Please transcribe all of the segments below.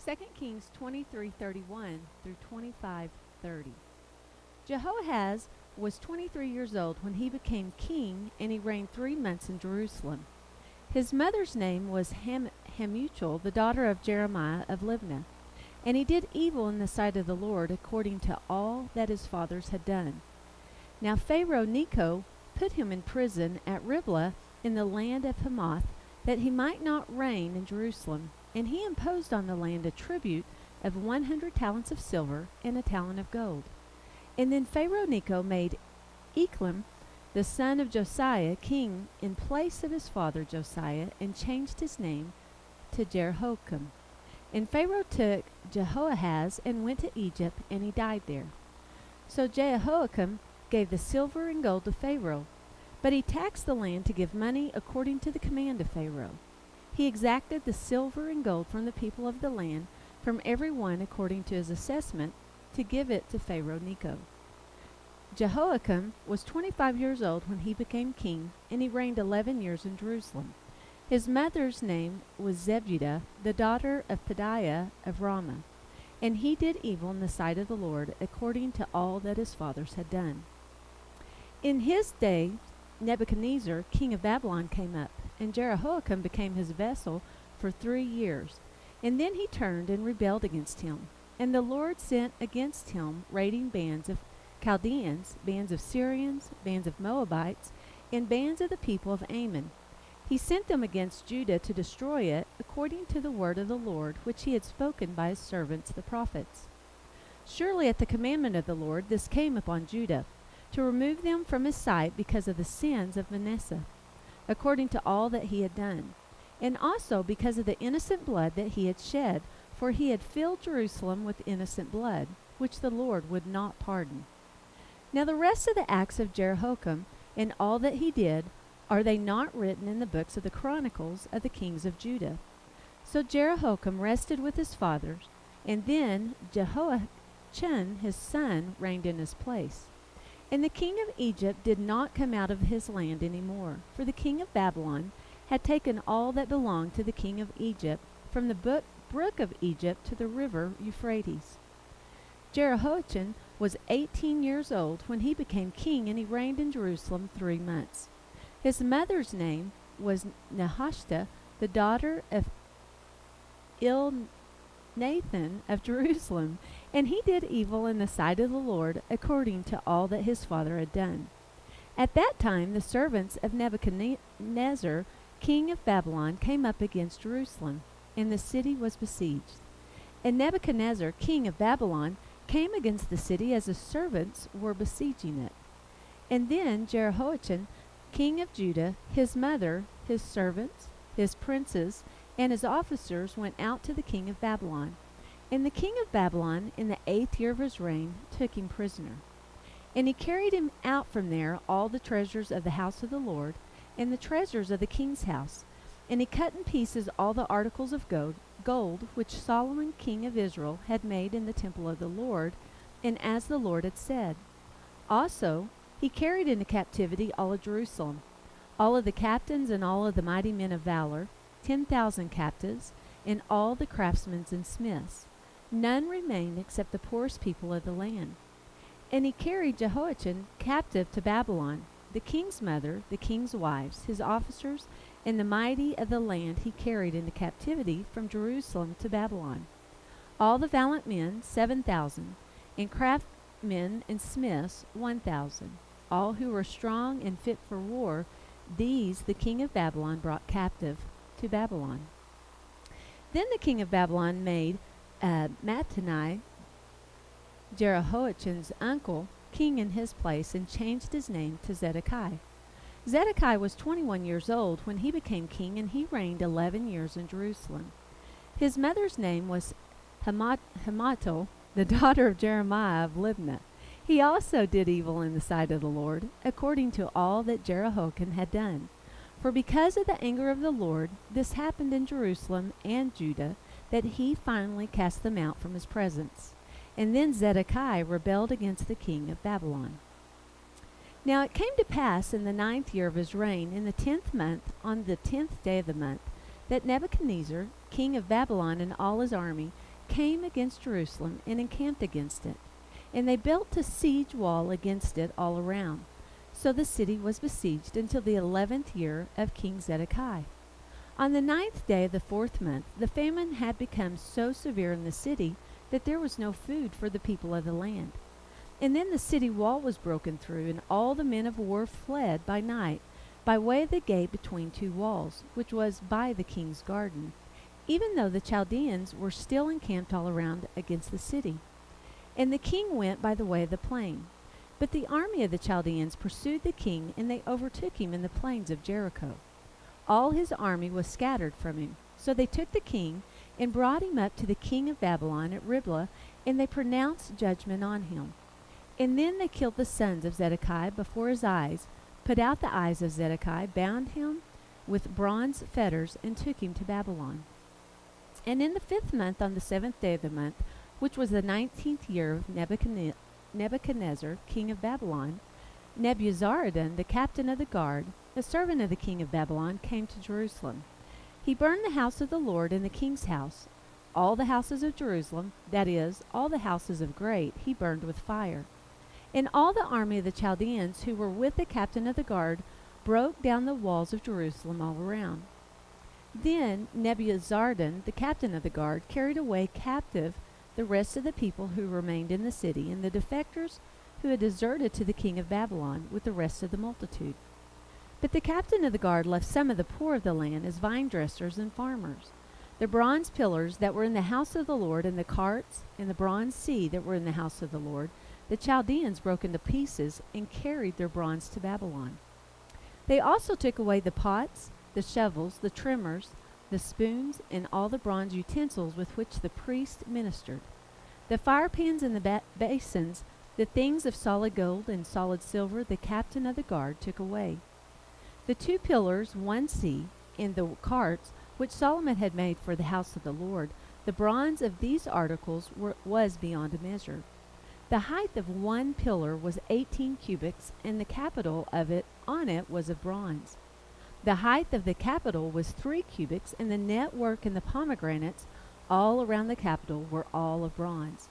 2 Kings 23:31 through 25:30. Jehoahaz was 23 years old when he became king, and he reigned 3 months in Jerusalem. His mother's name was Hamuchel, the daughter of Jeremiah of Libnah. And he did evil in the sight of the Lord, according to all that his fathers had done. Now Pharaoh Necho put him in prison at Riblah in the land of Hamath, that he might not reign in Jerusalem. And he imposed on the land a tribute of 100 talents of silver and a talent of gold. And then Pharaoh Necho made Elam, the son of Josiah, king in place of his father Josiah, and changed his name to Jehoiakim. And Pharaoh took Jehoahaz and went to Egypt, and he died there. So Jehoiakim gave the silver and gold to Pharaoh, but he taxed the land to give money according to the command of Pharaoh. He exacted the silver and gold from the people of the land, from every one according to his assessment, to give it to Pharaoh Necho. Jehoiakim was 25 years old when he became king, and he reigned 11 years in Jerusalem. His mother's name was Zebudah, the daughter of Pedaiah of Ramah. And he did evil in the sight of the Lord, according to all that his fathers had done. In his day, Nebuchadnezzar, king of Babylon, came up, and Jehoiakim became his vessel for 3 years. And then he turned and rebelled against him. And the Lord sent against him raiding bands of Chaldeans, bands of Syrians, bands of Moabites, and bands of the people of Ammon. He sent them against Judah to destroy it, according to the word of the Lord, which he had spoken by his servants the prophets. Surely at the commandment of the Lord this came upon Judah, to remove them from his sight because of the sins of Manasseh, according to all that he had done, and also because of the innocent blood that he had shed, for he had filled Jerusalem with innocent blood, which the Lord would not pardon. Now the rest of the acts of Jehoiakim, and all that he did, are they not written in the books of the chronicles of the kings of Judah? So Jehoiakim rested with his fathers, and then Jehoiachin his son reigned in his place. And the king of Egypt did not come out of his land any more, for the king of Babylon had taken all that belonged to the king of Egypt, from the brook of Egypt to the river Euphrates. Jehoiachin was 18 years old when he became king, and he reigned in Jerusalem 3 months. His mother's name was Nehushta, the daughter of Elnathan of Jerusalem, and he did evil in the sight of the Lord, according to all that his father had done. At that time the servants of Nebuchadnezzar, king of Babylon, came up against Jerusalem, and the city was besieged. And Nebuchadnezzar, king of Babylon, came against the city as the servants were besieging it. And then Jehoiachin, king of Judah, his mother, his servants, his princes, and his officers went out to the king of Babylon. And the king of Babylon, in the 8th year of his reign, took him prisoner. And he carried him out from there all the treasures of the house of the Lord, and the treasures of the king's house. And he cut in pieces all the articles of gold which Solomon king of Israel had made in the temple of the Lord, and as the Lord had said. Also he carried into captivity all of Jerusalem, all of the captains and all of the mighty men of valor, 10,000 captives, and all the craftsmen and smiths. None remained except the poorest people of the land. And he carried Jehoiachin captive to Babylon, the king's mother, the king's wives, his officers, and the mighty of the land he carried into captivity from Jerusalem to Babylon. All the valiant men, 7,000, and craftsmen and smiths, 1,000. All who were strong and fit for war, these the king of Babylon brought captive to Babylon. Then the king of Babylon made Mattanai, Jehoiachin's uncle, king in his place, and changed his name to Zedekiah. Zedekiah was 21 years old when he became king, and he reigned 11 years in Jerusalem. His mother's name was Hamutal, the daughter of Jeremiah of Libnah. He also did evil in the sight of the Lord, according to all that Jehoiakim had done. For because of the anger of the Lord, this happened in Jerusalem and Judah, that he finally cast them out from his presence. And then Zedekiah rebelled against the king of Babylon. Now it came to pass in the 9th year of his reign, in the 10th month, on the 10th day of the month, that Nebuchadnezzar, king of Babylon, and all his army, came against Jerusalem and encamped against it. And they built a siege wall against it all around. So the city was besieged until the 11th year of King Zedekiah. On the 9th day of the 4th month, the famine had become so severe in the city that there was no food for the people of the land. And then the city wall was broken through, and all the men of war fled by night by way of the gate between two walls, which was by the king's garden, even though the Chaldeans were still encamped all around against the city. And the king went by the way of the plain. But the army of the Chaldeans pursued the king, and they overtook him in the plains of Jericho. All his army was scattered from him. So they took the king and brought him up to the king of Babylon at Riblah, and they pronounced judgment on him. And then they killed the sons of Zedekiah before his eyes, put out the eyes of Zedekiah, bound him with bronze fetters, and took him to Babylon. And in the 5th month, on the 7th day of the month, which was the 19th year of Nebuchadnezzar, king of Babylon, Nebuzaradan, the captain of the guard, the servant of the king of Babylon, came to Jerusalem. He burned the house of the Lord and the king's house. All the houses of Jerusalem, that is, all the houses of great, he burned with fire. And all the army of the Chaldeans who were with the captain of the guard broke down the walls of Jerusalem all around. Then Nebuzaradan, the captain of the guard, carried away captive the rest of the people who remained in the city, and the defectors who had deserted to the king of Babylon with the rest of the multitude. But the captain of the guard left some of the poor of the land as vine dressers and farmers. The bronze pillars that were in the house of the Lord, and the carts and the bronze sea that were in the house of the Lord, the Chaldeans broke into pieces and carried their bronze to Babylon. They also took away the pots, the shovels, the trimmers, the spoons, and all the bronze utensils with which the priests ministered. The fire pans and the basins, the things of solid gold and solid silver, the captain of the guard took away. The 2 pillars, 1 sea, and the carts, which Solomon had made for the house of the Lord, the bronze of these articles was beyond a measure. The height of 1 pillar was 18 cubits, and the capital of it on it was of bronze. The height of the capital was 3 cubits, and the network and the pomegranates all around the capital were all of bronze.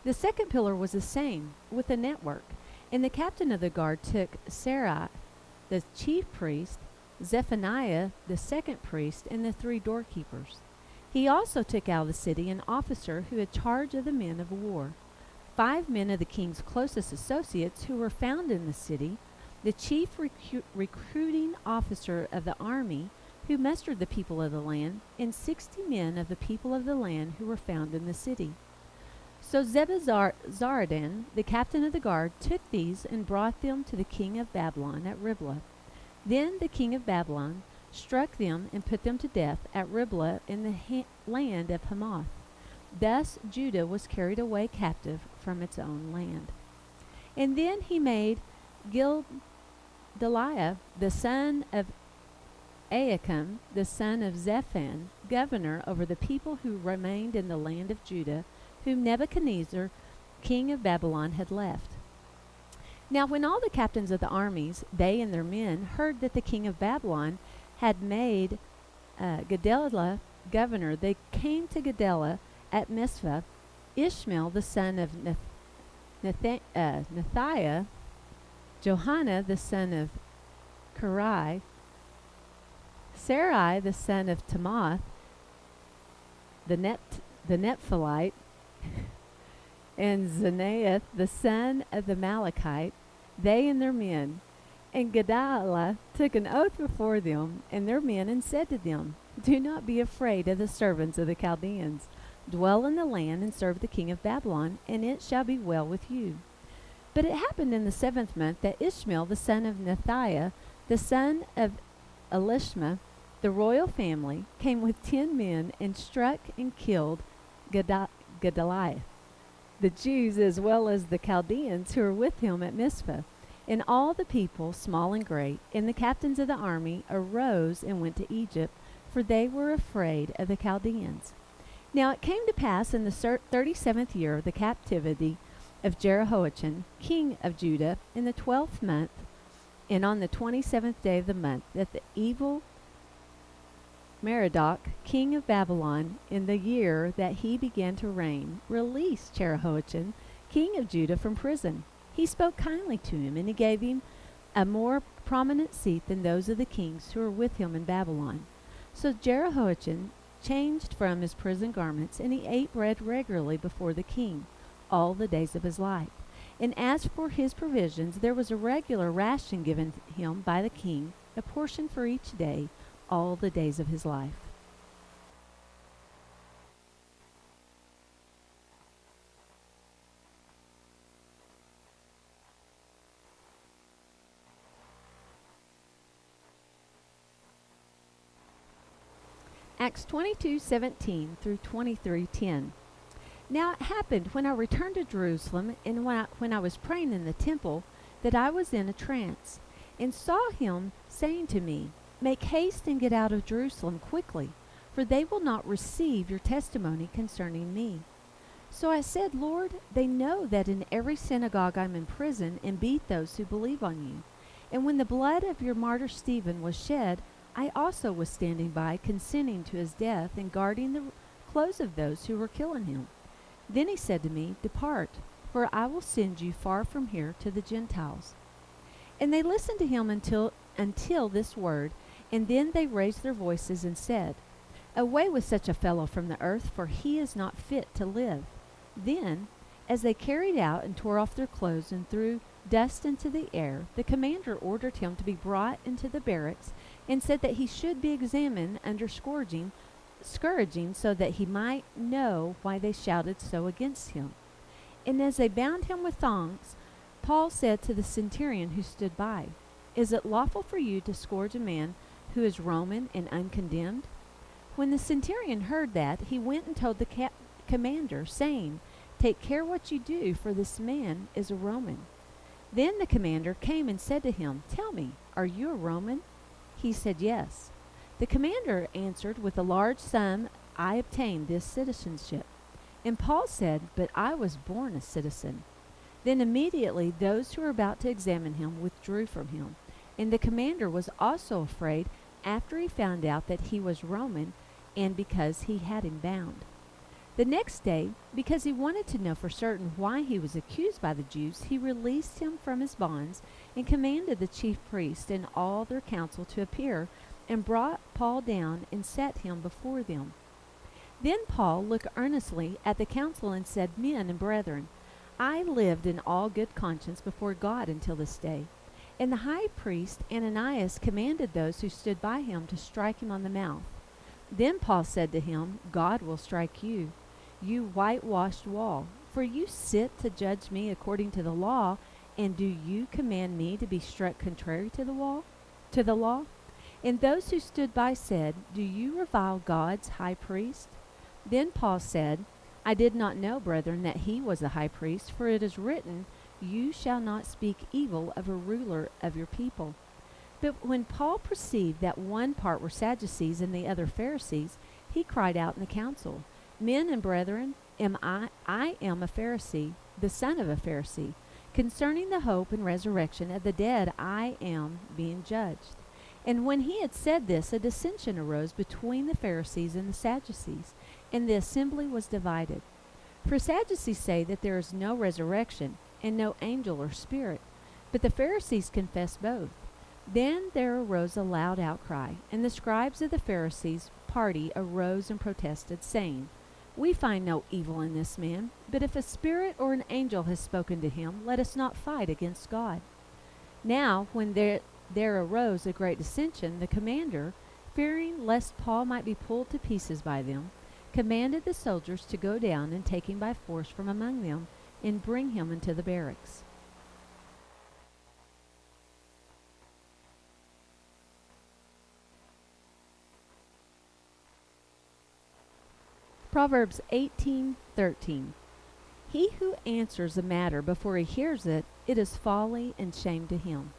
The 2nd pillar was the same, with a network, and the captain of the guard took Sarai, the chief priest, Zephaniah, the 2nd priest, and the 3 doorkeepers. He also took out of the city an officer who had charge of the men of war. 5 men of the king's closest associates who were found in the city, the chief recruiting officer of the army who mustered the people of the land, and 60 men of the people of the land who were found in the city. So Zebuzaradan, the captain of the guard, took these and brought them to the king of Babylon at Riblah. Then the king of Babylon struck them and put them to death at Riblah in the land of Hamath. Thus Judah was carried away captive from its own land. And then he made Gildaliah, the son of Ahikam, the son of Zephan, governor over the people who remained in the land of Judah, whom Nebuchadnezzar, king of Babylon, had left. Now when all the captains of the armies, they and their men, heard that the king of Babylon had made Gedaliah governor, they came to Gedaliah at Mizpah. Ishmael, the son of Nethiah, Johanna, the son of Karai, Sarai, the son of Timoth, the Nephalite, and Zenaeth, the son of the Malachite, they and their men. And Gedaliah took an oath before them and their men, and said to them, Do not be afraid of the servants of the Chaldeans. Dwell in the land and serve the king of Babylon, and it shall be well with you. But it happened in the 7th month that Ishmael, the son of Nethiah, the son of Elishma, the royal family, came with 10 men and struck and killed Gedaliah, the Jews as well as the Chaldeans who were with him at Mizpah. And all the people, small and great, and the captains of the army arose and went to Egypt, for they were afraid of the Chaldeans. Now it came to pass in the 37th year of the captivity of Jehoiachin, king of Judah, in the 12th month, and on the 27th day of the month, that the evil Merodach, king of Babylon, in the year that he began to reign, released Jehoiachin, king of Judah, from prison. He spoke kindly to him, and he gave him a more prominent seat than those of the kings who were with him in Babylon. So Jehoiachin changed from his prison garments, and he ate bread regularly before the king all the days of his life. And as for his provisions, there was a regular ration given him by the king, a portion for each day, all the days of his life. Acts 22:17 through 23:10. Now it happened when I returned to Jerusalem, and when I was praying in the temple, that I was in a trance, and saw him saying to me, Make haste and get out of Jerusalem quickly, for they will not receive your testimony concerning me. So I said, Lord, they know that in every synagogue I'm in prison and beat those who believe on you. And when the blood of your martyr Stephen was shed, I also was standing by, consenting to his death and guarding the clothes of those who were killing him. Then he said to me, Depart, for I will send you far from here to the Gentiles. And they listened to him until this word, and then they raised their voices and said, Away with such a fellow from the earth, for he is not fit to live. Then, as they carried out and tore off their clothes and threw dust into the air, the commander ordered him to be brought into the barracks, and said that he should be examined under scourging, so that he might know why they shouted so against him. And as they bound him with thongs, Paul said to the centurion who stood by, Is it lawful for you to scourge a man who is Roman and uncondemned? When the centurion heard that, he went and told the commander, saying, Take care what you do, for this man is a Roman. Then the commander came and said to him, Tell me, are you a Roman? He said, Yes. The commander answered, With a large sum I obtained this citizenship. And Paul said, But I was born a citizen. Then immediately those who were about to examine him withdrew from him. And the commander was also afraid after he found out that he was Roman, and because he had him bound. The next day, because he wanted to know for certain why he was accused by the Jews, he released him from his bonds and commanded the chief priests and all their council to appear, and brought Paul down and set him before them. Then Paul looked earnestly at the council and said, Men and brethren, I lived in all good conscience before God until this day. And the high priest Ananias commanded those who stood by him to strike him on the mouth. Then Paul said to him, God will strike you, you whitewashed wall, for you sit to judge me according to the law, and do you command me to be struck contrary to the law? And those who stood by said, Do you revile God's high priest? Then Paul said, I did not know, brethren, that he was the high priest, for it is written, You shall not speak evil of a ruler of your people. But when Paul perceived that one part were Sadducees and the other Pharisees, he cried out in the council, Men and brethren, I am a Pharisee, the son of a Pharisee. Concerning the hope and resurrection of the dead I am being judged. And when he had said this, a dissension arose between the Pharisees and the Sadducees, and the assembly was divided. For Sadducees say that there is no resurrection, and no angel or spirit, but the Pharisees confess both. Then there arose a loud outcry, and the scribes of the Pharisees' party arose and protested, saying, We find no evil in this man, but if a spirit or an angel has spoken to him, let us not fight against God. Now, when there arose a great dissension, the commander, fearing lest Paul might be pulled to pieces by them, commanded the soldiers to go down and take him by force from among them, and bring him into the barracks. Proverbs 18:13. He who answers a matter before he hears it, it is folly and shame to him.